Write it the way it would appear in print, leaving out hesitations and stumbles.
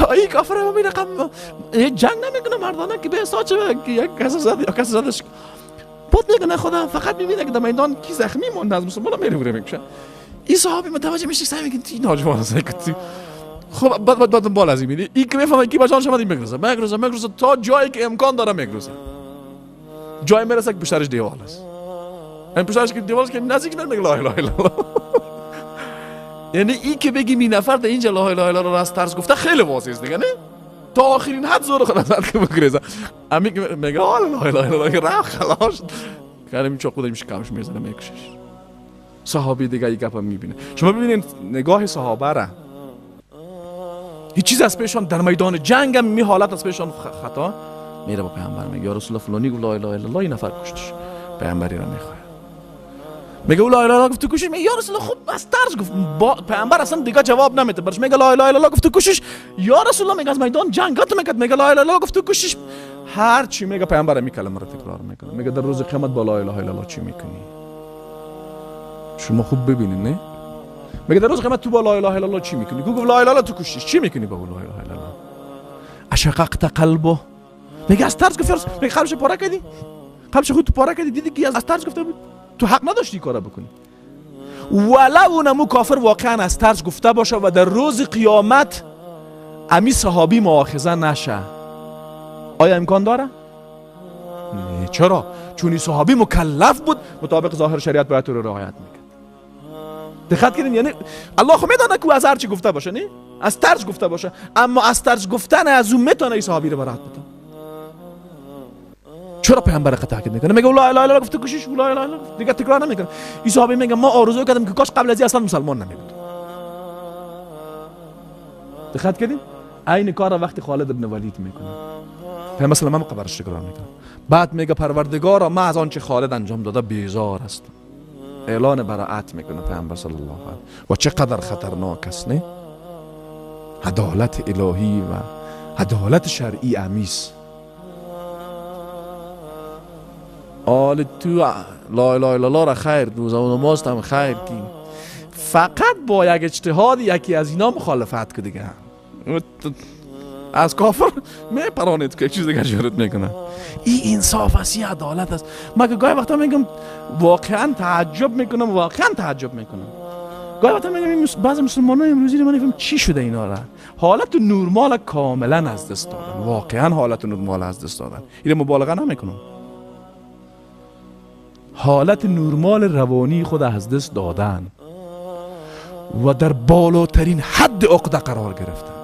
این کافر هم این رقم جنگ نمیکنه مردانه که به ساچه که یک کسی زد یا کسی زدش بود میکنه خدا فقط میبینه که در میدان کی زخمی مونده از مسلمان میره میکشه. این صحابی متوجه میشه سعی میکنه این ناجوان است که خب بعد بالا از این میبینی این که میفهمه کی بچه‌ها شما میگرزه تا جایی که امکان داره میگرزه. جای میرسه که پشتش دیوار است. این پشتش که دیوار است که نزدیک نمیگه لا اله الا الله. یعنی این که بگی می نفر در اینجا لا اله الا الله را از ترس گفته خیلی واضحه است دیگه نه؟ تا آخرین حد زور خود از که بگریزه. امی که میگه لا اله الا الله را خلاص کردیم چاقو داریم شکمش میزنه میکشش. صحابی دیگه این گپ میبینه. شما ببینید نگاه صحابه را هیچ چیز از پیشان در میدان جنگ هم می حالت از پیشان خطا میره با پیامبر میگه یا رسول الله فلانی گفت لا اله الا الله این نفر کشتش. پیامبری را میخواد میگه لا اله الا الله گفت کشش. میگه یا رسول الله خب از ترس گفت پیامبر اصلا دیگه جواب نمیده برش میگه لا اله الا الله گفت کشش. یا رسول الله میگه از میدان جنگات میگه لا اله الا الله گفت کشش. هر چی میگه پیامبر می کلمه را تکرار میکنه. میگه در روز قیامت با لا اله الا الله چی میکنی؟ شما خوب ببینید نه؟ میگه در روز قیامت تو با لا اله الا الله چی میکنی؟ گفت لا اله الا تو کشش. چی میکنی با لا اله الا الله؟ اشققت قلبه. میگه از ترس گفت میگه قلبش پاره کردی؟ قلبش خودت پاره کردی دیدی که از ترس گفته بود تو حق نداشتی کارا بکنی. ولو اونمو کافر واقعا از ترس گفته باشه و در روز قیامت امی صحابی مؤاخذه نشه آیا امکان داره؟ نه. چرا؟ چون این صحابی مکلف بود مطابق ظاهر شریعت باید تو رو رعایت میکرد. دقت کردین؟ یعنی الله خو میدونه که از هر چی گفته باشه نه؟ از ترس گفته باشه اما از ترس گفتن از اون میتونه این صحابی رو برات بده. چرا پیامبر خطا تاکید میکنه؟ میگه لا اله الا الله گفت کشش لا اله الا الله دیگه تکرار نمیکنه. این صحابی میگه ما آرزو کردیم که کاش قبل از این اصلا مسلمان نمیبود. دقت کردین؟ عین کار وقتی خالد ابن ولید میکنه. پیامبر صلی الله علیه و آله قبرش تکرار میکنه. بعد میگه پروردگارا ما از آنچه خالد انجام داده بیزار هستم. اعلان براءت میکنه پیامبر صلی الله علیه و چقدر خطرناک است نه؟ عدالت الهی و عدالت شرعی امیز. آل تو لا اله الا الله را خیر روزه و نماز هم خیر کی فقط با یک اجتهاد یکی از اینا مخالفت که دیگه از کافر میپرانید که چیز دیگه جرات میکنه. این انصاف است، این عدالت است. من که گاهی وقتا میگم واقعا تعجب میکنم گاهی وقتا میگم بعضی مسلمانان امروزی رو من نمیفهم چی شده اینا را حالت نورمال کاملا از دست دادن. واقعا حالت نورمال از دست دادن. اینو مبالغه نمیکنم. حالت نورمال روانی خود از دست دادن و در بالاترین حد عقده قرار گرفتن.